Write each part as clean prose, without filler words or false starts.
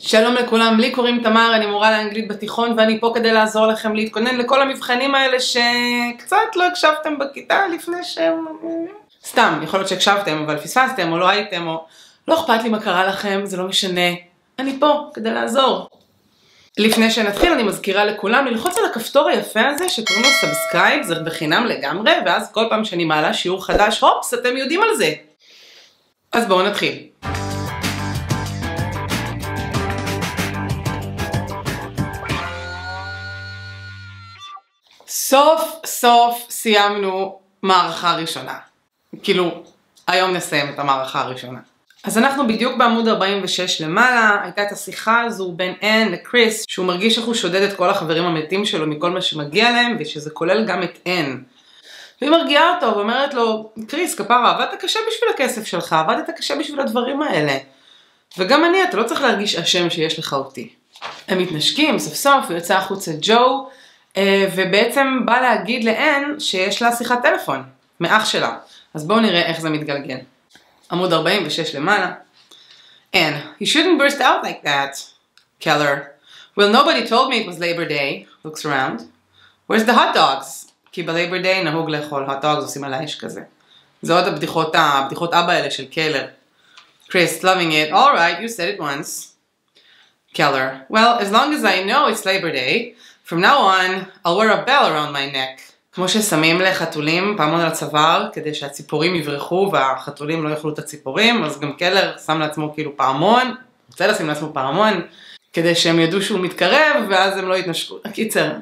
שלום לכולם, לי קוראים תמר, אני מורה לאנגלית בתיכון ואני פה כדי לעזור לכם להתכונן לכל המבחנים האלה שקצת לא הקשבתם בכיתה לפני שהם... סתם, יכול להיות שהקשבתם אבל פספסתם או לא הייתם או... לא אכפת לי מה קרה לכם, זה לא משנה. אני פה כדי לעזור. לפני שנתחיל אני מזכירה לכולם ללחוץ על הכפתור היפה הזה שקוראים לו סאבסקרייב, זה בחינם לגמרי, ואז כל פעם שאני מעלה שיעור חדש, הופס, אתם יודעים על זה. אז בואו נתחיל. סוף סוף סיימנו מערכה ראשונה. כאילו, היום נסיים את המערכה הראשונה. אז אנחנו בדיוק בעמוד 46 למעלה, הייתה את השיחה הזו בין אן לקריס, שהוא מרגיש איך הוא שודד את כל החברים המתים שלו מכל מה שמגיע להם, ושזה כולל גם את אן. והיא מרגיעה אותו ואומרת לו, קריס, כפרה, עבדת קשה בשביל הכסף שלך, עבדת קשה בשביל הדברים האלה. וגם אני, אתה לא צריך להרגיש אשם שיש לך אותי. הם מתנשקים, סוף סוף, הוא יוצא החוצה ג'ו, ובעצם בא להגיד לאן שיש לה שיחת טלפון, מאח שלה. אז בואו נראה איך זה מתגלגל. עמוד 46 למעלה. Anne, you shouldn't burst out like that. Keller, well, nobody told me it was Labor Day. Looks around. Where's the hot dogs? כי ב-Labor Day נהוג לאכול hot dogs, עושים על האש כזה. זה עוד הבדיחות אבא האלה של קלר. Chris, loving it. All right, you said it once. Keller, well, as long as I know it's Labor Day, from now on, I'll wear a bell around my neck. כמו ששמים לחתולים פעמון על הצוואר, כדי שהציפורים יברחו והחתולים לא יאכלו את הציפורים, אז גם קלר שם לעצמו כאילו פעמון, רוצה לשים לעצמו פעמון, כדי שהם ידעו שהוא מתקרב, ואז הם לא יתנשקו. קיצר,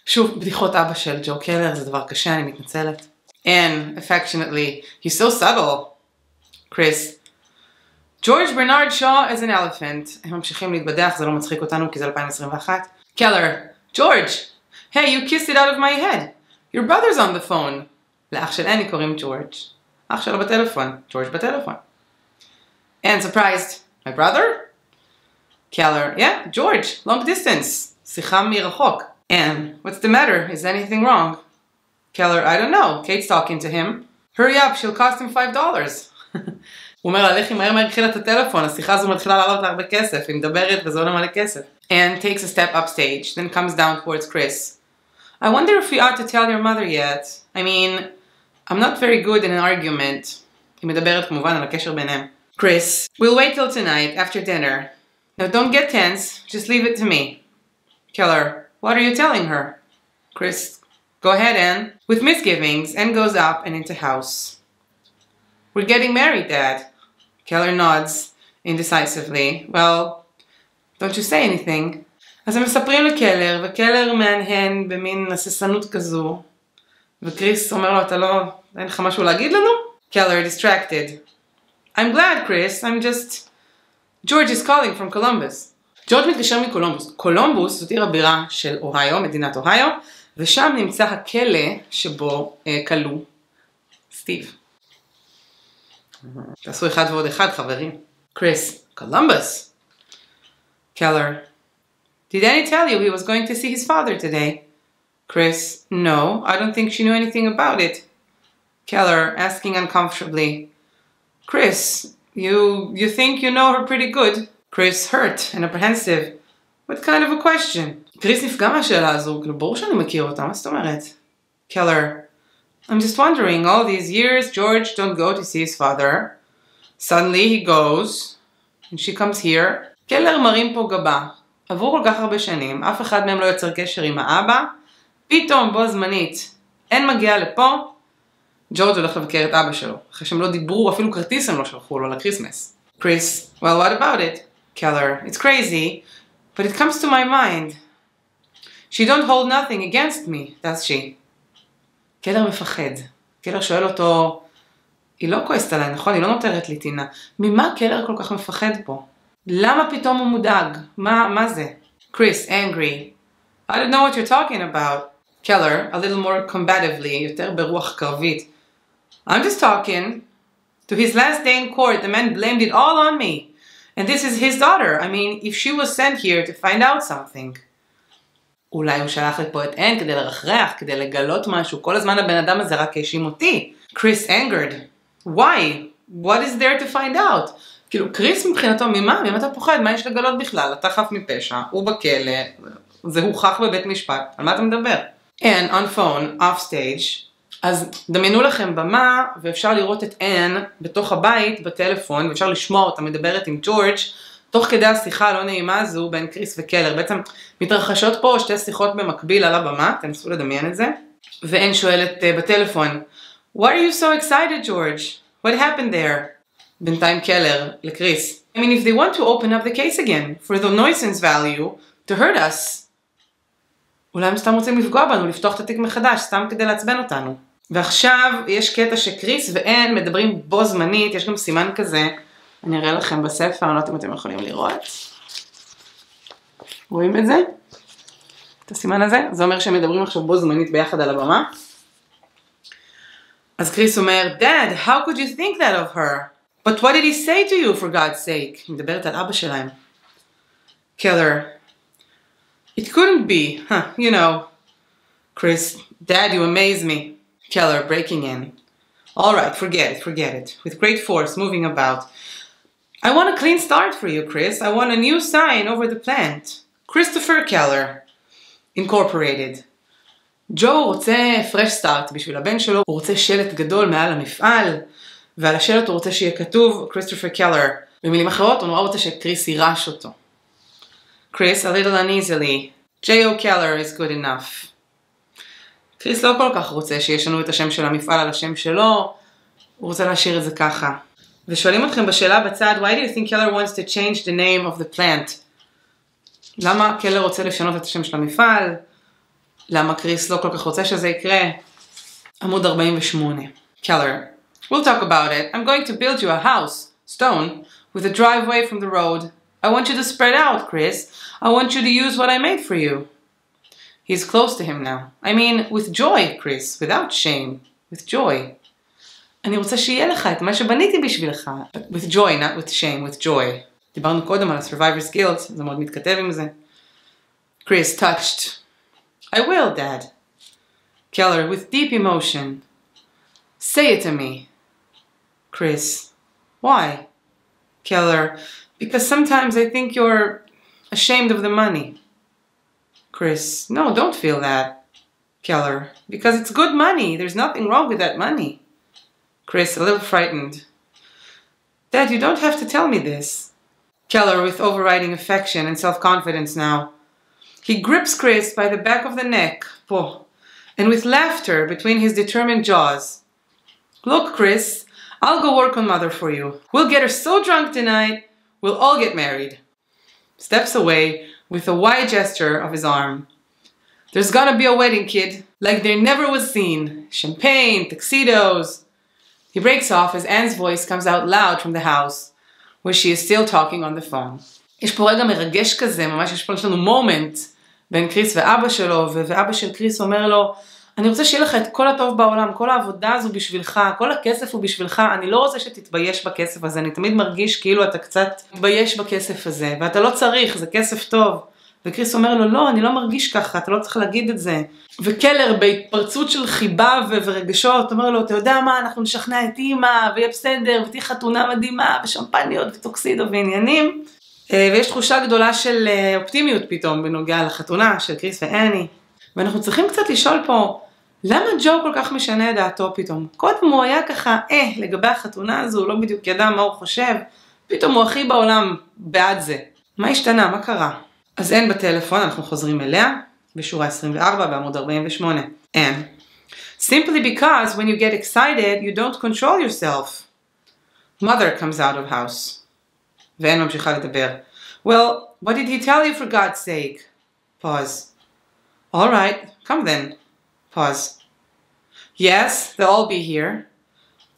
שוב, בדיחות אבא של ג'ו קלר, זה דבר קשה, אני מתנצלת. Anne, affectionately, he's so subtle. Chris, George Bernard Shaw is an elephant. הם ממשיכים להתבדח, זה לא מצחיק אותנו כי זה 2021. Keller, George, hey, you kissed it out of my head. Your brother's on the phone. לאח של אני קוראים ג'ורג'. אח שלו בטלפון. ג'ורג' בטלפון. And surprised. My brother? Keller. Yeah, George. Long distance. שיחה מרחוק. And what's the matter? Is anything wrong? Keller. I don't know. Kate's talking to him. Hurry up. She'll cost him $5. הוא אומר לה, לכי מהר התחילה את הטלפון. השיחה הזו מתחילה לעלות לה הרבה כסף. היא מדברת וזה עולה מלא כסף. And takes a step upstage. Then comes down towards Chris. I wonder if we ought to tell your mother yet. I mean, I'm not very good in an argument. היא מדברת כמובן על הקשר ביניהם. Chris, we'll wait till tonight, after dinner. Now don't get tense, just leave it to me. Keller, what are you telling her? Chris, go ahead, Anne. With misgivings, Anne goes up and into house. We're getting married, Dad. Keller nods indecisively. Well, don't you say anything. אז הם מספרים לקלר, וקלר מהנהן במין הססנות כזו, וקריס אומר לו, אתה לא, אין לך משהו להגיד לנו? Keller distracted. I'm glad, Chris, I'm just... George is calling from Columbus. ג'ורג' מתקשר מקולומבוס. קולומבוס זאת עיר הבירה של אוהיו, מדינת אוהיו, ושם נמצא הכלא שבו כלוא סטיב. תעשו אחד ועוד אחד, חברים. Chris, Columbus. Keller. Did Annie tell you he was going to see his father today? Chris, no, I don't think she knew anything about it. Keller, asking uncomfortably. Chris, you think you know her pretty good? Chris, hurt and apprehensive. What kind of a question? Chris נפגע מהשאלה הזו, ברור שאני מכיר אותה, מה זאת אומרת? Keller, I'm just wondering, all these years George don't go to see his father. Suddenly he goes, and she comes here. Keller מרים פה גבה. עבור כל כך הרבה שנים, אף אחד מהם לא יוצר קשר עם האבא, פתאום בו זמנית, אין מגיע לפה, ג'ורג' הולך לבקר את אבא שלו, אחרי שהם לא דיברו, אפילו כרטיס הם לא שלחו לו לקריסמס. Chris, well, what about it? Keller, it's crazy, but it comes to my mind. She don't hold nothing against me, does she? קלר מפחד. קלר שואל אותו, היא לא כועסת עליי, נכון? היא לא נותרת לי טינה. ממה קלר כל כך מפחד פה? למה פתאום הוא מודאג? מה זה? Chris, angry. I don't know what you're talking about. Keller, a little more combatively, יותר ברוח קרבית. I'm just talking. To his last day in court, the man blamed it all on me. And this is his daughter. I mean, if she was sent here to find out something. אולי הוא שלח לפה את אן כדי לרחרח, כדי לגלות משהו. כל הזמן הבן אדם הזה רק האשים אותי. Chris angered. Why? What is there to find out? כאילו, קריס מבחינתו, ממה אתה פוחד? מה יש לגלות בכלל? אתה חף מפשע, הוא בכלא, זה הוכח בבית משפט, על מה אתה מדבר? And on phone, off stage, אז דמיינו לכם במה, ואפשר לראות את אן בתוך הבית, בטלפון, ואפשר לשמוע אותה מדברת עם ג'ורג', תוך כדי השיחה הלא נעימה הזו בין קריס וקלר. בעצם מתרחשות פה שתי שיחות במקביל על הבמה, תנסו לדמיין את זה. ואן שואלת בטלפון, What are you so excited, George? What happened there? בינתיים קלר לקריס. I mean, if they want to open up the case again, for the nuisance value, to hurt us. אולי הם סתם רוצים לפגוע בנו, לפתוח את התיק מחדש, סתם כדי לעצבן אותנו. ועכשיו יש קטע שקריס ואן מדברים בו זמנית, יש גם סימן כזה, אני אראה לכם בספר, אני לא יודעת אם אתם יכולים לראות. רואים את זה? את הסימן הזה? זה אומר שהם מדברים עכשיו בו זמנית ביחד על הבמה. אז קריס אומר, Dad, how could you think that of her? But what did he say to you, for God's sake? היא מדברת על אבא שלהם. Keller, it couldn't be, you know. Chris, Dad, you amaze me. Keller, breaking in. All right, forget it. With great force, moving about. I want a clean start for you, Chris. I want a new sign over the plant. Christopher Keller, Incorporated. ג'ו רוצה fresh start בשביל הבן שלו. הוא רוצה שלט גדול מעל המפעל, ועל השלט הוא רוצה שיהיה כתוב Christopher Keller. במילים אחרות, הוא נורא רוצה שקריס יירש אותו. Chris, a little uneasily. J.O. Keller is good enough. קריס לא כל כך רוצה שיש לנו את השם של המפעל על השם שלו, הוא רוצה להשאיר את זה ככה. ושואלים אתכם בשאלה בצד, why do you think Keller wants to change the name of the plant? למה קלר רוצה לשנות את השם של המפעל? למה קריס לא כל כך רוצה שזה יקרה? עמוד 48. Keller, we'll talk about it. I'm going to build you a house, stone, with a driveway from the road. I want you to spread out, Chris. I want you to use what I made for you. He's close to him now. I mean, with joy, Chris, without shame. With joy. אני רוצה שיהיה לך את מה שבניתי בשבילך. With joy, not with shame, with joy. דיברנו קודם על ה-survivor's guilt, זה מאוד מתכתב עם זה. Chris, touched. I will, Dad. Keller, with deep emotion. Say it to me. Chris, why? Keller, because sometimes I think you're ashamed of the money. Chris, no, don't feel that. Keller, because it's good money. There's nothing wrong with that money. Chris, a little frightened. Dad, you don't have to tell me this. Keller, with overriding affection and self-confidence now. He grips Chris by the back of the neck, and with laughter between his determined jaws. Look, Chris, I'll go work on Mother for you. We'll get her so drunk tonight, we'll all get married. Steps away with a wide gesture of his arm. There's gonna be a wedding, kid, like there never was seen. Champagne, tuxedos. He breaks off as Anne's voice comes out loud from the house, where she is still talking on the phone. יש פה רגע מרגש כזה, ממש יש לנו מומנט בין קריס ואבא שלו, ואבא של קריס אומר לו, אני רוצה שיהיה לך את כל הטוב בעולם, כל העבודה הזו בשבילך, כל הכסף הוא בשבילך, אני לא רוצה שתתבייש בכסף הזה, אני תמיד מרגיש כאילו אתה קצת מתבייש בכסף הזה, ואתה לא צריך, זה כסף טוב. וקריס אומר לו, לא, אני לא מרגיש ככה, אתה לא צריך להגיד את זה. וקלר בהתפרצות של חיבה ורגשות, אומר לו, אתה יודע מה, אנחנו נשכנע את אמא, ויהיה בסדר, ותהיה חתונה מדהימה, ושמפניות וטוקסידו ועניינים. ויש תחושה גדולה של אופטימיות פתאום בנוגע לחתונה של קריס ואני. ואנחנו צריכים קצת לשאול פה, למה ג'ו כל כך משנה את דעתו פתאום? קודם הוא היה ככה, לגבי החתונה הזו, הוא לא בדיוק ידע מה הוא חושב, פתאום הוא הכי בעולם בעד זה. מה השתנה? מה קרה? אז אין בטלפון, אנחנו חוזרים אליה, בשורה 24 בעמוד 48. אין. Simply because when you get excited, you don't control yourself. Mother comes out of house. ואין ממשיכה לדבר. Well, what did he tell you for God's sake? Pause. All right, come then. Pause. Yes, they'll all be here.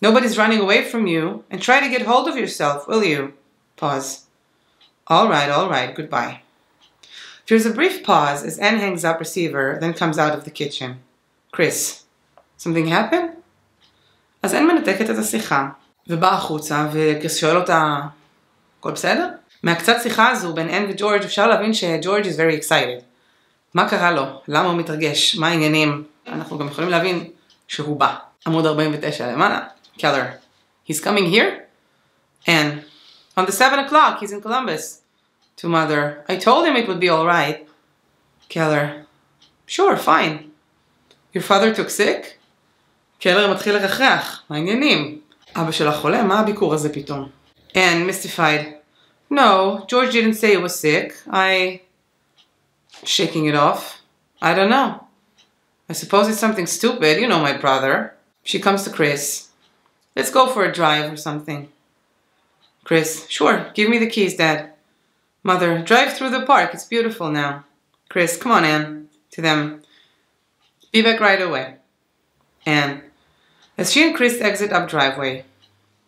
Nobody's running away from you. And try to get hold of yourself, will you? Pause. All right, goodbye. There's a brief pause as Anne hangs up receiver, then comes out of the kitchen. Chris, something happened? אז Anne מנתקת את השיחה, ובאה החוצה, וקריס שואל אותה, הכל בסדר? מהקצת שיחה הזו בין Anne וג'ורג' אפשר להבין שג'ורג' is very excited. מה קרה לו? למה הוא מתרגש? מה העניינים? אנחנו גם יכולים להבין שהוא בא. עמוד 49 למעלה. Keller, he's coming here? Anne, On the 7 o'clock, he's in Columbus. To mother, I told him it would be all right. Keller, sure, fine. Your father took sick? קלר מתחיל לרחרח, מה העניינים? אבא שלה חולה, מה הביקור הזה פתאום? Anne, mystified. No, George didn't say he was sick. Shaking it off. I don't know. I suppose it's something stupid, you know my brother. She comes to Chris. Let's go for a drive or something. Chris, sure, give me the keys, Dad. Mother, drive through the park, it's beautiful now. Chris, come on, Anne. To them. Be back right away. Anne, as she and Chris exit up driveway.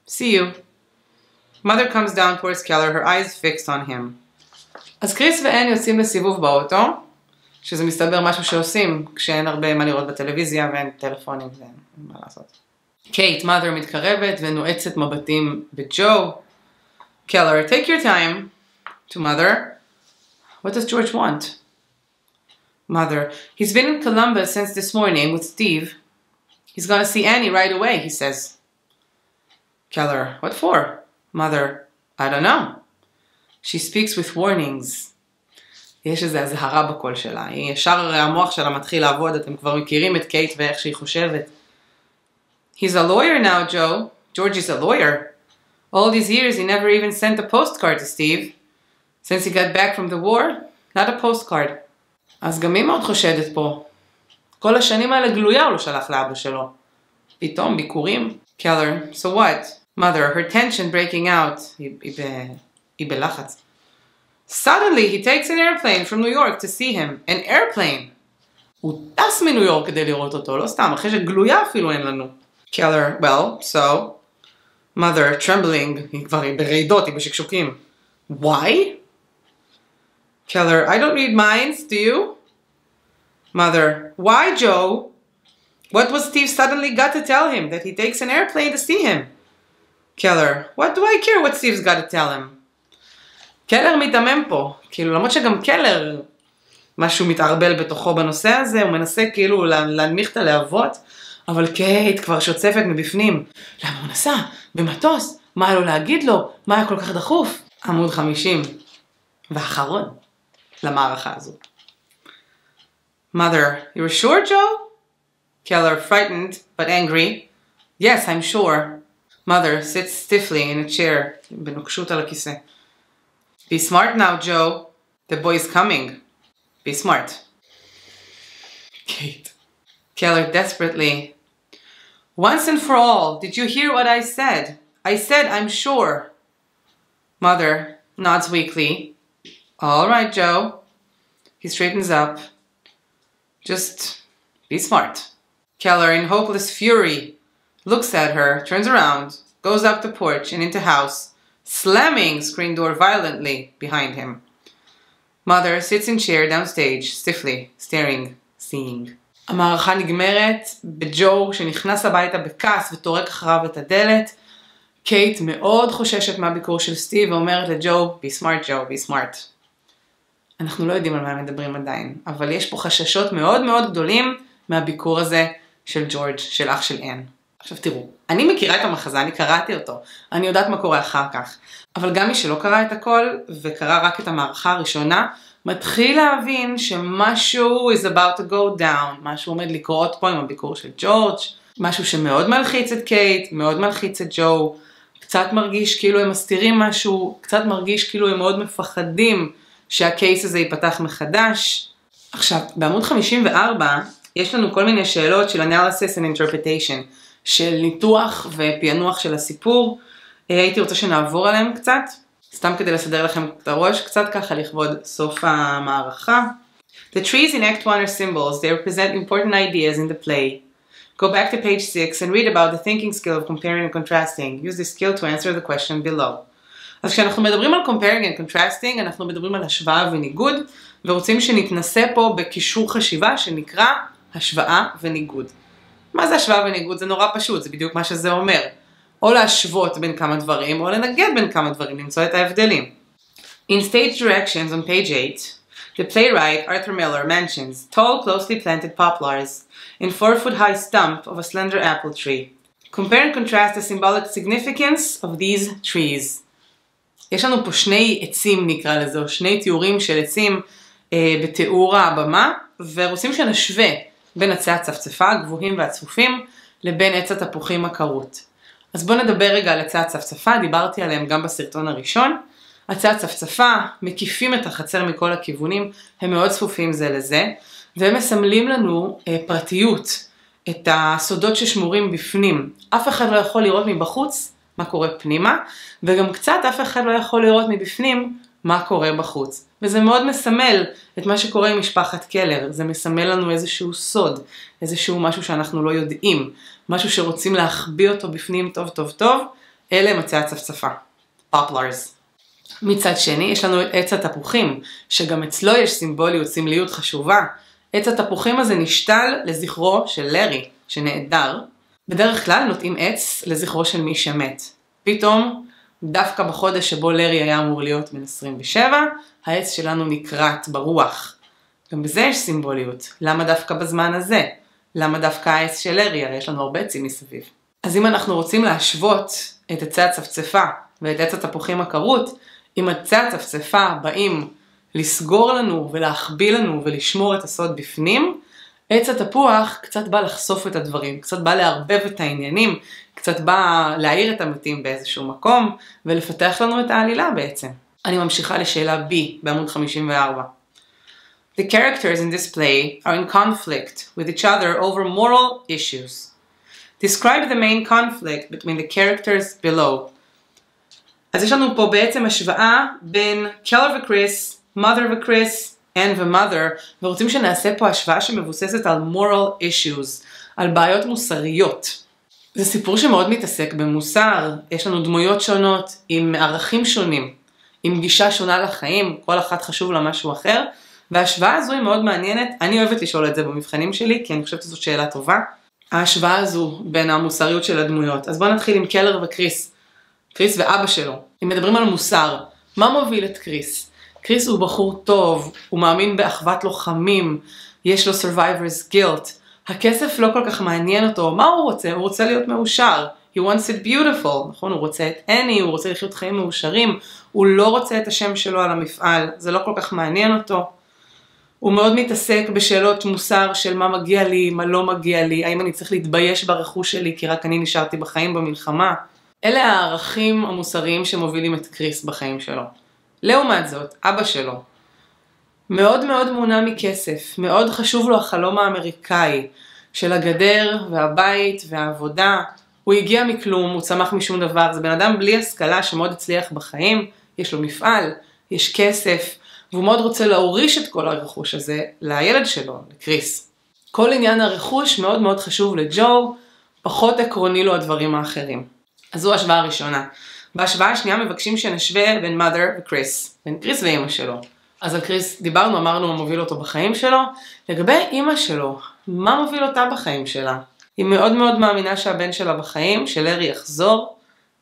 See you. Mother comes down towards Keller, her eyes fixed on him. אז קריס ואן יוצאים לסיבוב באוטו, שזה מסתבר משהו שעושים כשאין הרבה מה לראות בטלוויזיה ואין טלפונים ואין מה לעשות. קייט, mother, מתקרבת ונועצת מבטים בג'ו. Keller, take your time. To mother, what does George want? Mother, he's been in Columbus since this morning with Steve. He's gonna see Annie right away, he says. Keller, what for? Mother, I don't know. She speaks with warnings. יש איזו הזהרה בקול שלה. היא ישר המוח שלה מתחיל לעבוד, אתם כבר מכירים את קייט ואיך שהיא חושבת. He's a lawyer now, Joe. George is a lawyer. All these years he never even sent a postcard to Steve. Since he got back from the war, not a postcard. אז גם היא מאוד חושדת פה. כל השנים האלה גלויה הוא לא שלח לאבא שלו. פתאום ביקורים. Keller, so what? Mother, her tension breaking out. היא בלחץ. Suddenly he takes an airplane from New York to see him. An airplane. הוא טס מניו יורק כדי לראות אותו, לא סתם, אחרי שגלויה אפילו אין לנו. Keller, well, so. Mother, trembling. היא כבר ברעידות, היא בשקשוקים. Why? Keller, I don't read minds, do you? Mother, why, Joe? What was Steve suddenly got to tell him? That he takes an airplane to see him? Keller, what do I care what Steve's got to tell him? קלר מתאמן פה, כאילו למרות שגם קלר משהו מתערבל בתוכו בנושא הזה, הוא מנסה כאילו להנמיך את הלהבות, אבל קייט כבר שוצפת מבפנים. למה הוא נסע? במטוס? מה היה לו להגיד לו? מה היה כל כך דחוף? עמוד 50 ואחרון למערכה הזו. Mother, you're sure, Joe? Keller, frightened but angry. Yes, I'm sure. Mother sits stiffly in a chair, בנוקשות על הכיסא. Be smart now, Joe. The boy's coming. Be smart. Kate. Keller desperately. Once and for all, did you hear what I said? I said I'm sure. Mother nods weakly. All right, Joe. He straightens up. Just be smart. Keller, in hopeless fury, looks at her, turns around, goes up the porch and into house, slamming screen door violently behind him. Mother sits in chair downstage, stiffly, staring, seeing. המערכה נגמרת בג'ו שנכנס הביתה בכעס וטורק אחריו את הדלת. קייט מאוד חוששת מהביקור של סטיב ואומרת לג'ו, be smart, Joe, be smart. אנחנו לא יודעים על מה הם מדברים עדיין, אבל יש פה חששות מאוד מאוד גדולים מהביקור הזה של ג'ורג', של אח של אן. עכשיו תראו, אני מכירה את המחזה, אני קראתי אותו, אני יודעת מה קורה אחר כך, אבל גם מי שלא קרא את הכל וקרא רק את המערכה הראשונה, מתחיל להבין שמשהו is about to go down, משהו עומד לקרות פה עם הביקור של ג'ורג', משהו שמאוד מלחיץ את קייט, מאוד מלחיץ את ג'ו, קצת מרגיש כאילו הם מסתירים משהו, קצת מרגיש כאילו הם מאוד מפחדים שהקייס הזה ייפתח מחדש. עכשיו, בעמוד 54 יש לנו כל מיני שאלות של analysis and interpretation, של ניתוח ופענוח של הסיפור. הייתי רוצה שנעבור עליהם קצת, סתם כדי לסדר לכם את הראש, קצת ככה לכבוד סוף המערכה. The trees in Act 1 are symbols. They represent important ideas in the play. Go back to page 6 and read about the thinking skill of comparing and contrasting. Use this skill to answer the question below. אז כשאנחנו מדברים על comparing and contrasting, אנחנו מדברים על השוואה וניגוד, ורוצים שנתנסה פה בקישור חשיבה שנקרא השוואה וניגוד. מה זה השוואה וניגוד? זה נורא פשוט, זה בדיוק מה שזה אומר. או להשוות בין כמה דברים, או לנגד בין כמה דברים, למצוא את ההבדלים. In stage directions on page 8, the playwright Arthur Miller mentions tall, closely planted poplars and 4-foot-high stump of a slender apple tree. Compare and contrast the symbolic significance of these trees. יש לנו פה שני עצים נקרא לזה, או שני תיאורים של עצים בתיאור הבמה, ורוצים שנשווה בין עצי הצפצפה הגבוהים והצפופים לבין עץ התפוחים הכרות. אז בואו נדבר רגע על עצי הצפצפה, דיברתי עליהם גם בסרטון הראשון. עצי הצפצפה מקיפים את החצר מכל הכיוונים, הם מאוד צפופים זה לזה, והם מסמלים לנו פרטיות, את הסודות ששמורים בפנים. אף אחד לא יכול לראות מבחוץ מה קורה פנימה, וגם קצת אף אחד לא יכול לראות מבפנים מה קורה בחוץ. וזה מאוד מסמל את מה שקורה עם משפחת קלר, זה מסמל לנו איזשהו סוד, איזשהו משהו שאנחנו לא יודעים, משהו שרוצים להחביא אותו בפנים טוב טוב טוב, אלה הם עצי הצפצפה, poplars. מצד שני יש לנו את עץ התפוחים, שגם אצלו יש סימבוליות, סמליות חשובה. עץ התפוחים הזה נשתל לזכרו של לארי, שנעדר. בדרך כלל נוטעים עץ לזכרו של מי שמת. פתאום, דווקא בחודש שבו לארי היה אמור להיות בן 27, העץ שלנו נקרט ברוח. גם בזה יש סימבוליות. למה דווקא בזמן הזה? למה דווקא העץ של לארי? הרי יש לנו הרבה עצים מסביב. אז אם אנחנו רוצים להשוות את עצי הצפצפה ואת עץ התפוחים הכרות, אם עצי הצפצפה באים לסגור לנו ולהחביא לנו ולשמור את הסוד בפנים, עץ התפוח קצת בא לחשוף את הדברים, קצת בא לערבב את העניינים, קצת בא להעיר את המתים באיזשהו מקום ולפתח לנו את העלילה בעצם. אני ממשיכה לשאלה B בעמוד 54. The characters in this play are in conflict with each other over moral issues. Describe the main conflict between the characters below. אז יש לנו פה בעצם השוואה בין קלר וקריס, mother וקריס, אן ומother, ורוצים שנעשה פה השוואה שמבוססת על moral issues, על בעיות מוסריות. זה סיפור שמאוד מתעסק במוסר, יש לנו דמויות שונות עם ערכים שונים, עם גישה שונה לחיים, כל אחת חשוב לה משהו אחר, וההשוואה הזו היא מאוד מעניינת, אני אוהבת לשאול את זה במבחנים שלי, כי אני חושבת שזאת שאלה טובה. ההשוואה הזו בין המוסריות של הדמויות. אז בואו נתחיל עם קלר וקריס. קריס ואבא שלו. אם מדברים על מוסר, מה מוביל את קריס? קריס הוא בחור טוב, הוא מאמין באחוות לוחמים, יש לו survivor's guilt. הכסף לא כל כך מעניין אותו, מה הוא רוצה? הוא רוצה להיות מאושר. He wants it beautiful, נכון? הוא רוצה את אני, הוא רוצה לחיות חיים מאושרים, הוא לא רוצה את השם שלו על המפעל, זה לא כל כך מעניין אותו. הוא מאוד מתעסק בשאלות מוסר של מה מגיע לי, מה לא מגיע לי, האם אני צריך להתבייש ברכוש שלי כי רק אני נשארתי בחיים במלחמה. אלה הערכים המוסריים שמובילים את קריס בחיים שלו. לעומת זאת, אבא שלו, מאוד מאוד מונע מכסף, מאוד חשוב לו החלום האמריקאי של הגדר והבית והעבודה. הוא הגיע מכלום, הוא צמח משום דבר, זה בן אדם בלי השכלה שמאוד הצליח בחיים, יש לו מפעל, יש כסף, והוא מאוד רוצה להוריש את כל הרכוש הזה לילד שלו, לקריס. כל עניין הרכוש מאוד מאוד חשוב לג'ו, פחות עקרוני לו הדברים האחרים. אז זו השוואה הראשונה. בהשוואה השנייה מבקשים שנשווה בין mother וקריס, בין קריס ואמא שלו. אז על קריס דיברנו, אמרנו מה מוביל אותו בחיים שלו. לגבי אמא שלו, מה מוביל אותה בחיים שלה? היא מאוד מאוד מאמינה שהבן שלה בחיים, שלארי יחזור.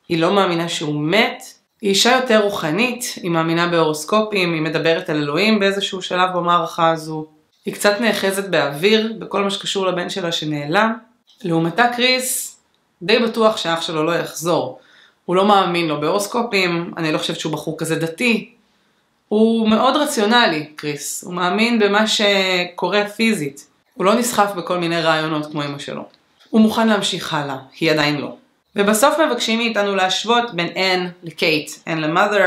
היא לא מאמינה שהוא מת. היא אישה יותר רוחנית, היא מאמינה בהורוסקופים, היא מדברת על אלוהים באיזשהו שלב במערכה הזו. היא קצת נאחזת באוויר, בכל מה שקשור לבן שלה שנעלם. לעומתה קריס, די בטוח שאח שלו לא יחזור. הוא לא מאמין לו בהורוסקופים, אני לא חושבת שהוא בחור כזה דתי. הוא מאוד רציונלי, קריס. הוא מאמין במה שקורה פיזית. הוא לא נסחף בכל מיני רעיונות כמו אמא שלו. הוא מוכן להמשיך הלאה, היא עדיין לא. ובסוף מבקשים מאיתנו להשוות בין אן לקייט, אן למother.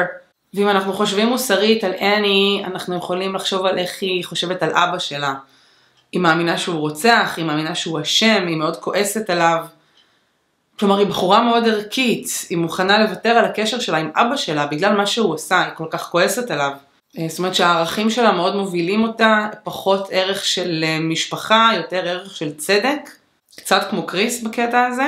ואם אנחנו חושבים מוסרית על אני, אנחנו יכולים לחשוב על איך היא חושבת על אבא שלה. היא מאמינה שהוא רוצח, היא מאמינה שהוא אשם, היא מאוד כועסת עליו. כלומר, היא בחורה מאוד ערכית, היא מוכנה לוותר על הקשר שלה עם אבא שלה בגלל מה שהוא עושה, היא כל כך כועסת עליו. זאת אומרת שהערכים שלה מאוד מובילים אותה, פחות ערך של משפחה, יותר ערך של צדק, קצת כמו קריס בקטע הזה.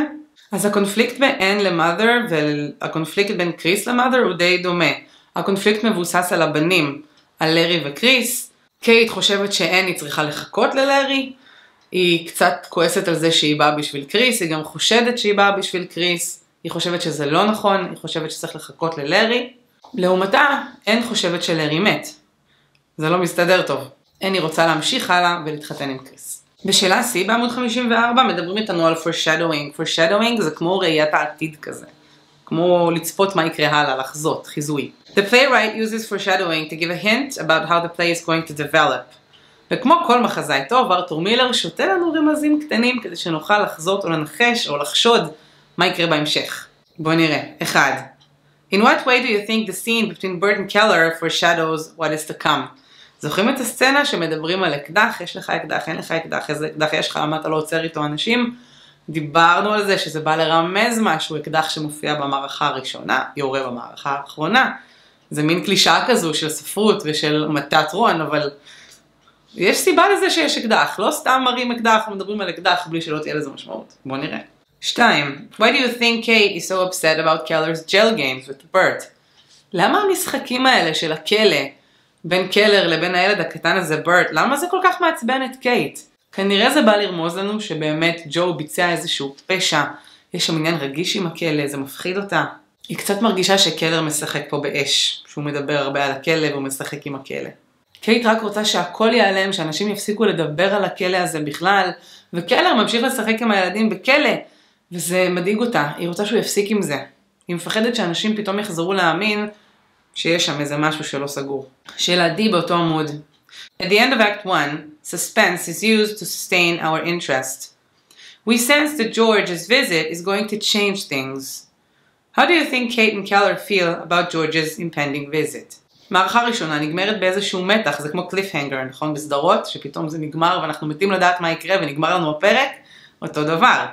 אז הקונפליקט בין אן למother והקונפליקט בין קריס למother הוא די דומה. הקונפליקט מבוסס על הבנים, על לארי וקריס. קייט חושבת שאן היא צריכה לחכות ללארי, היא קצת כועסת על זה שהיא באה בשביל קריס, היא גם חושדת שהיא באה בשביל קריס, היא חושבת שזה לא נכון, היא חושבת שצריך לחכות ללארי. לעומתה, אן חושבת שלארי מת. זה לא מסתדר טוב. אן היא רוצה להמשיך הלאה ולהתחתן עם קריס. בשאלה C בעמוד 54 מדברים איתנו על foreshadowing. foreshadowing זה כמו ראיית העתיד כזה. כמו לצפות מה יקרה הלאה, לחזות, חיזוי. The playwright uses foreshadowing to give a hint about how the play is going to develop. וכמו כל מחזאי טוב, ארתור מילר שותה לנו רמזים קטנים כדי שנוכל לחזות או לנחש או לחשוד מה יקרה בהמשך. בואו נראה. 1. In what way do you think the scene between Bert and Keller foreshadows what is to come? זוכרים את הסצנה שמדברים על אקדח, יש לך אקדח, אין לך אקדח, איזה אקדח יש לך, למה אתה לא עוצר איתו אנשים? דיברנו על זה שזה בא לרמז משהו, אקדח שמופיע במערכה הראשונה, יורה במערכה האחרונה. זה מין קלישאה כזו של ספרות ושל מתת רון, אבל יש סיבה לזה שיש אקדח, לא סתם מראים אקדח ומדברים על אקדח בלי שלא תהיה לזה משמעות. בואו נראה. 2. Why do you think Kate is so upset about Keller's jail games with Bert? למה המשחקים האלה של הכלא בין קלר לבין הילד הקטן הזה ברט, למה זה כל כך מעצבן את קייט? כנראה זה בא לרמוז לנו שבאמת ג'ו ביצע איזשהו פשע, יש שם עניין רגיש עם הכלא, זה מפחיד אותה. היא קצת מרגישה שקלר משחק פה באש, שהוא מדבר הרבה על הכלא והוא משחק עם הכלא. קייט רק רוצה שהכל ייעלם, שאנשים יפסיקו לדבר על הכלא הזה בכלל, וקלר ממשיך לשחק עם הילדים בכלא, וזה מדאיג אותה, היא רוצה שהוא יפסיק עם זה. היא מפחדת שאנשים פתאום יחזרו להאמין שיש שם איזה משהו שלא סגור. שאלה די באותו עמוד. At the end of Act 1, suspense is used to sustain our interest. We sense that George's visit is going to change things. How do you think Kate and Keller feel about George's impending visit? מערכה ראשונה נגמרת באיזשהו מתח, זה כמו cliffhanger, נכון? בסדרות, שפתאום זה נגמר ואנחנו מתים לדעת מה יקרה ונגמר לנו הפרק, אותו דבר.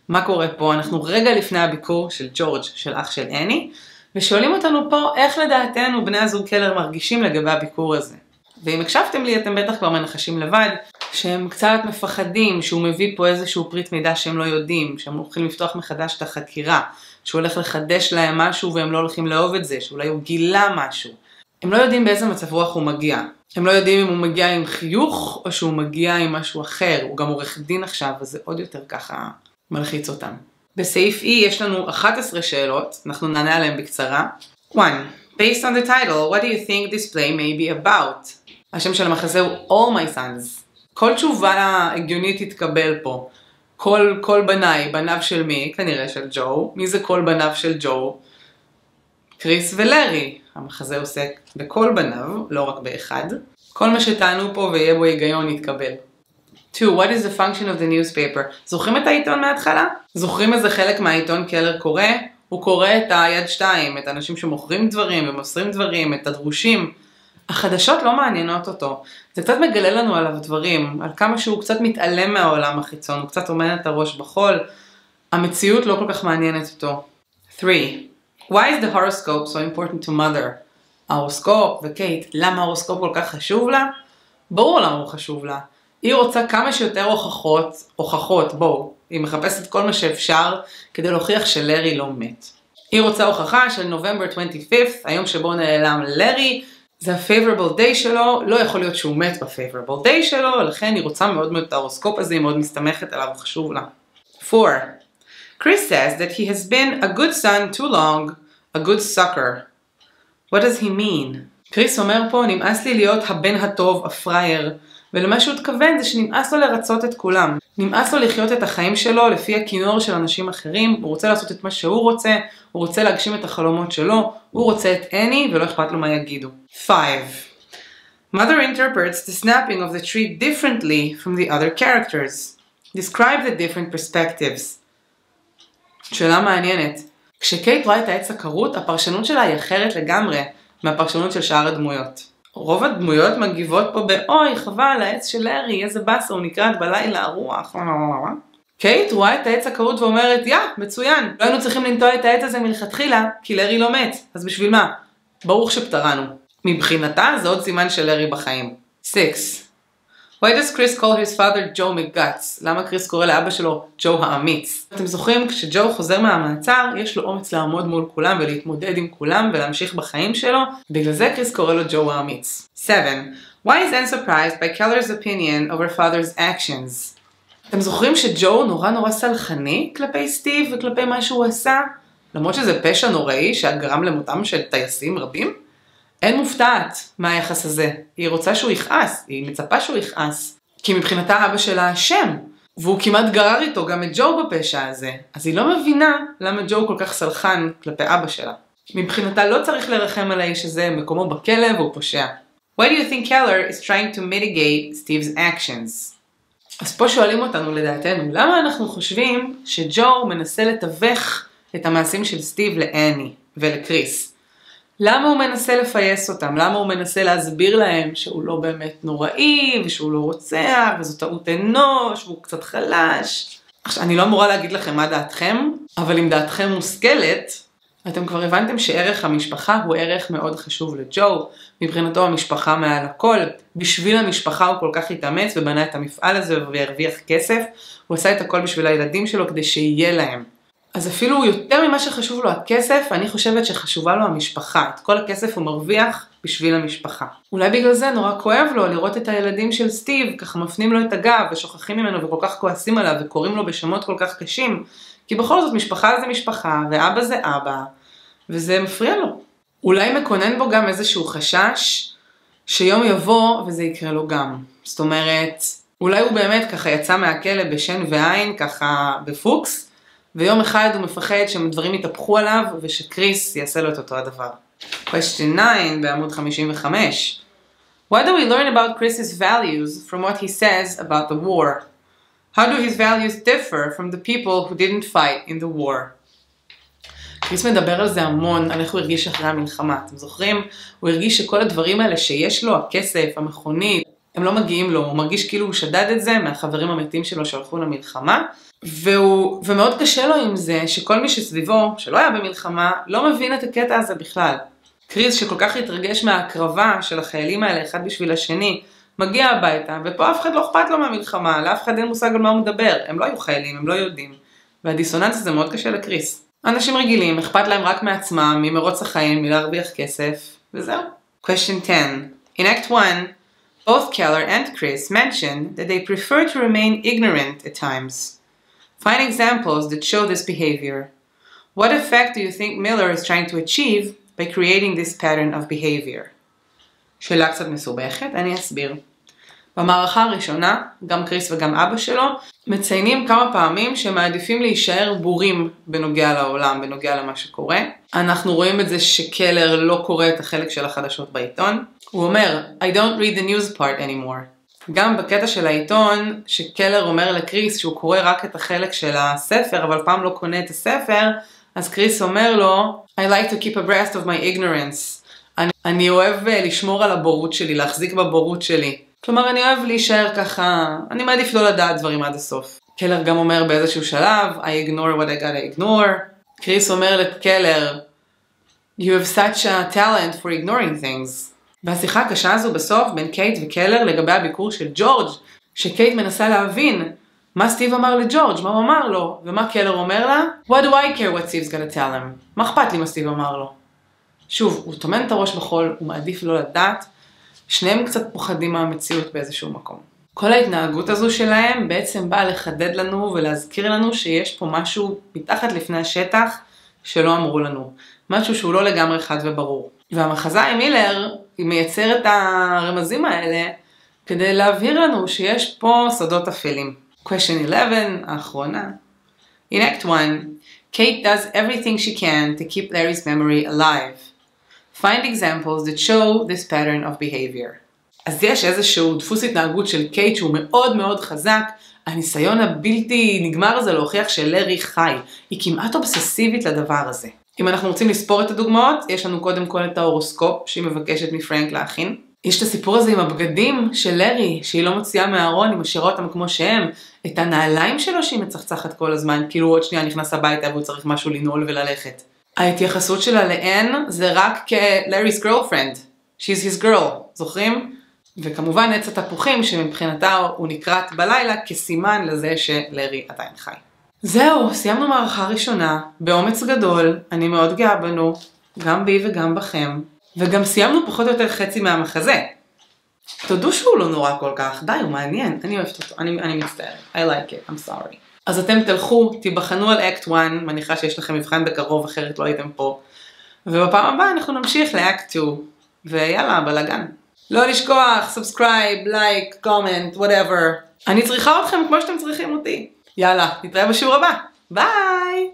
מה קורה פה? אנחנו רגע לפני הביקור של ג'ורג', של אח של אני, ושואלים אותנו פה איך לדעתנו בני הזוג קלר מרגישים לגבי הביקור הזה. ואם הקשבתם לי אתם בטח כבר מנחשים לבד שהם קצת מפחדים שהוא מביא פה איזשהו פריט מידע שהם לא יודעים, שהם הולכים לפתוח מחדש את החקירה, שהוא הולך לחדש להם משהו והם לא הולכים לאהוב את זה, שאולי הוא גילה משהו. הם לא יודעים באיזה מצב רוח הוא מגיע. הם לא יודעים אם הוא מגיע עם חיוך או שהוא מגיע עם משהו אחר. הוא גם עורך דין עכשיו, אז זה עוד יותר ככה מלחיץ אותם. בסעיף E יש לנו 11 שאלות, אנחנו נענה עליהן בקצרה. 1. Based on the title, what do you think this play may be about? השם של המחזה הוא allmysons. כל תשובה הגיונית תתקבל פה. כל בניי, בניו של מי? כנראה של ג'ו. מי זה כל בניו של ג'ו? קריס ולרי. המחזה עוסק בכל בניו, לא רק באחד. כל מה שטענו פה ויהיה בו היגיון יתקבל. 2. What is the function of the newspaper? זוכרים את העיתון מההתחלה? זוכרים איזה חלק מהעיתון קלר קורא? הוא קורא את היד 2, את האנשים שמוכרים דברים ומוסרים דברים, את הדרושים. החדשות לא מעניינות אותו. זה קצת מגלה לנו עליו דברים, על כמה שהוא קצת מתעלם מהעולם החיצון, הוא קצת עומד את הראש בחול. המציאות לא כל כך מעניינת אותו. 3. Why is the horoscope so important to mother? ההורוסקופ וקייט, למה ההורוסקופ כל כך חשוב לה? ברור למה הוא חשוב לה. היא רוצה כמה שיותר הוכחות, בואו, היא מחפשת כל מה שאפשר כדי להוכיח שלרי לא מת. היא רוצה הוכחה של נובמבר 25th, היום שבו נעלם לרי, זה ה-favorable day שלו, לא יכול להיות שהוא מת ב-favorable day שלו, לכן היא רוצה מאוד מאוד את ההורוסקופ הזה, היא מאוד מסתמכת עליו, הוא חשוב לה. 4. Chris says that he has been a good son too long, a good sucker. What does he mean? קריס אומר פה, נמאס לי להיות הבן הטוב, הפרייר, ולמה שהוא התכוון זה שנמאס לו לרצות את כולם. נמאס לו לחיות את החיים שלו לפי הכינור של אנשים אחרים, הוא רוצה לעשות את מה שהוא רוצה, הוא רוצה להגשים את החלומות שלו, הוא רוצה את אני ולא אכפת לו מה יגידו. 5. Mother interprets the snapping of the tree differently from the other characters. Describe the different perspectives. שאלה מעניינת. כשקייט רואה את העץ הכרות, הפרשנות שלה היא אחרת לגמרי מהפרשנות של שאר הדמויות. רוב הדמויות מגיבות פה באוי, חבל, העץ של לרי, איזה בסה, הוא נקראת בלילה, הרוח. קייט רואה את העץ הכרות ואומרת, מצוין, לא היינו צריכים לנטוע את העץ הזה מלכתחילה, כי לרי לא מת, אז בשביל מה? ברוך שפטרנו. מבחינתה זה עוד סימן של לרי בחיים. 6. Why does Chris call his father Joe McGuts? למה קריס קורא לאבא שלו ג'ו האמיץ? אתם זוכרים, כשג'ו חוזר מהמעצר, יש לו אומץ לעמוד מול כולם ולהתמודד עם כולם ולהמשיך בחיים שלו, בגלל זה קריס קורא לו ג'ו האמיץ. 7. Why is Anne surprised by Keller's opinion over father's actions? אתם זוכרים שג'ו נורא סלחני כלפי סטיב וכלפי מה שהוא עשה? למרות שזה פשע נוראי שגרם למותם של טייסים רבים? אין מופתעת מהיחס הזה. היא רוצה שהוא יכעס, היא מצפה שהוא יכעס. כי מבחינתה אבא שלה אשם. והוא כמעט גרר איתו גם את ג'ו בפשע הזה, אז היא לא מבינה למה ג'ו כל כך סלחן כלפי אבא שלה. מבחינתה לא צריך לרחם על האיש הזה, מקומו בכלא והוא פושע. Why do you think Keller is trying to mitigate Steve's actions? אז פה שואלים אותנו לדעתנו, למה אנחנו חושבים שג'ו מנסה לתווך את המעשים של סטיב לאני ולקריס? למה הוא מנסה לפייס אותם? למה הוא מנסה להסביר להם שהוא לא באמת נוראי, ושהוא לא רוצח, וזו טעות אנוש, והוא קצת חלש? עכשיו, אני לא אמורה להגיד לכם מה דעתכם, אבל אם דעתכם מושכלת, אתם כבר הבנתם שערך המשפחה הוא ערך מאוד חשוב לג'ו. מבחינתו המשפחה מעל הכל. בשביל המשפחה הוא כל כך התאמץ ובנה את המפעל הזה והרוויח כסף. הוא עשה את הכל בשביל הילדים שלו כדי שיהיה להם. אז אפילו יותר ממה שחשוב לו הכסף, אני חושבת שחשובה לו המשפחה. את כל הכסף הוא מרוויח בשביל המשפחה. אולי בגלל זה נורא כואב לו לראות את הילדים של סטיב, ככה מפנים לו את הגב ושוכחים ממנו וכל כך כועסים עליו וקוראים לו בשמות כל כך קשים. כי בכל זאת משפחה זה משפחה ואבא זה אבא, וזה מפריע לו. אולי מקונן בו גם איזשהו חשש שיום יבוא וזה יקרה לו גם. זאת אומרת, אולי הוא באמת ככה יצא מהכלא בשן ועין, ככה בפוקס, ויום אחד הוא מפחד שדברים יתהפכו עליו ושקריס יעשה לו את אותו הדבר. Question 9 בעמוד 55. What do we learn about Chris's values from what he says about the war? How do his values differ from the people who didn't fight in the war? קריס מדבר על זה המון, על איך הוא הרגיש אחרי המלחמה. אתם זוכרים? הוא הרגיש שכל הדברים האלה שיש לו, הכסף, המכונית, הם לא מגיעים לו. הוא מרגיש כאילו הוא שדד את זה מהחברים המתים שלו שהלכו למלחמה. ומאוד קשה לו עם זה שכל מי שסביבו, שלא היה במלחמה, לא מבין את הקטע הזה בכלל. קריס שכל כך התרגש מההקרבה של החיילים האלה אחד בשביל השני, מגיע הביתה, ופה אף אחד לא אכפת לו מהמלחמה, לאף אחד אין מושג על מה הוא מדבר. הם לא היו חיילים, הם לא יודעים. והדיסוננס הזה מאוד קשה לקריס. אנשים רגילים, אכפת להם רק מעצמם, ממרוץ החיים, מלהרוויח כסף, וזהו. Question 10. In Act 1, both Keller and Chris mentioned that they prefer to remain ignorant at times. Find examples that show this behavior. What effect do you think Miller is trying to achieve by creating this pattern of behavior? שאלה קצת מסובכת, אני אסביר. במערכה הראשונה, גם קריס וגם אבא שלו, מציינים כמה פעמים שמעדיפים להישאר בורים בנוגע לעולם, בנוגע למה שקורה. אנחנו רואים את זה שקלר לא קורא את החלק של החדשות בעיתון. הוא אומר, I don't read the news part anymore. גם בקטע של העיתון, שקלר אומר לקריס שהוא קורא רק את החלק של הספר, אבל פעם לא קונה את הספר, אז קריס אומר לו, I like to keep abreast of my ignorance. אני אוהב לשמור על הבורות שלי, להחזיק בבורות שלי. כלומר, אני אוהב להישאר ככה, אני מעדיף לא לדעת דברים עד הסוף. קלר גם אומר באיזשהו שלב, I ignore what I gotta ignore. קריס אומר לקלר, You have such a talent for ignoring things. והשיחה הקשה הזו בסוף בין קייט וקלר לגבי הביקור של ג'ורג', שקייט מנסה להבין מה סטיב אמר לג'ורג', מה הוא אמר לו, ומה קלר אומר לה, What do I care what Steve's gonna tell him? מה אכפת לי מה סטיב אמר לו? שוב, הוא טומן את הראש בחול, הוא מעדיף לא לדעת, שניהם קצת פוחדים מהמציאות באיזשהו מקום. כל ההתנהגות הזו שלהם בעצם באה לחדד לנו ולהזכיר לנו שיש פה משהו מתחת לפני השטח שלא אמרו לנו. משהו שהוא לא לגמרי חד וברור. והמחזאי מילר מייצר את הרמזים האלה כדי להבהיר לנו שיש פה סודות אפלים. Question 11, האחרונה. In Act 1, Kate does everything she can to keep Larry's memory alive. Find examples that show this pattern of behavior. אז יש איזשהו דפוס התנהגות של קייט שהוא מאוד מאוד חזק, הניסיון הבלתי נגמר הזה להוכיח שלארי חי, היא כמעט אובססיבית לדבר הזה. אם אנחנו רוצים לספור את הדוגמאות, יש לנו קודם כל את ההורוסקופ שהיא מבקשת מפרנק להכין. יש את הסיפור הזה עם הבגדים של לארי, שהיא לא מוציאה מהארון, היא משאירה אותם כמו שהם, את הנעליים שלו שהיא מצחצחת כל הזמן, כאילו עוד שנייה נכנס הביתה והוא צריך משהו לנעול וללכת. ההתייחסות שלה לאן זה רק כ-Larry's girlfriend. She's his girl, זוכרים? וכמובן עץ התפוחים שמבחינתה הוא נקראת בלילה כסימן לזה שלארי עדיין חי. זהו, סיימנו מערכה ראשונה, באומץ גדול, אני מאוד גאה בנו, גם בי וגם בכם, וגם סיימנו פחות או יותר חצי מהמחזה. תודו שהוא לא נורא כל כך, די, הוא מעניין, אני אוהבת אותו, אני מצטערת, I like it, I'm sorry. אז אתם תלכו, תיבחנו על Act 1, מניחה שיש לכם מבחן בקרוב, אחרת לא הייתם פה. ובפעם הבאה אנחנו נמשיך ל-Act 2, ויאללה, בלגן. לא לשכוח, subscribe, like, comment, whatever. אני צריכה אתכם כמו שאתם צריכים אותי. יאללה, נתראה בשיעור הבא. ביי!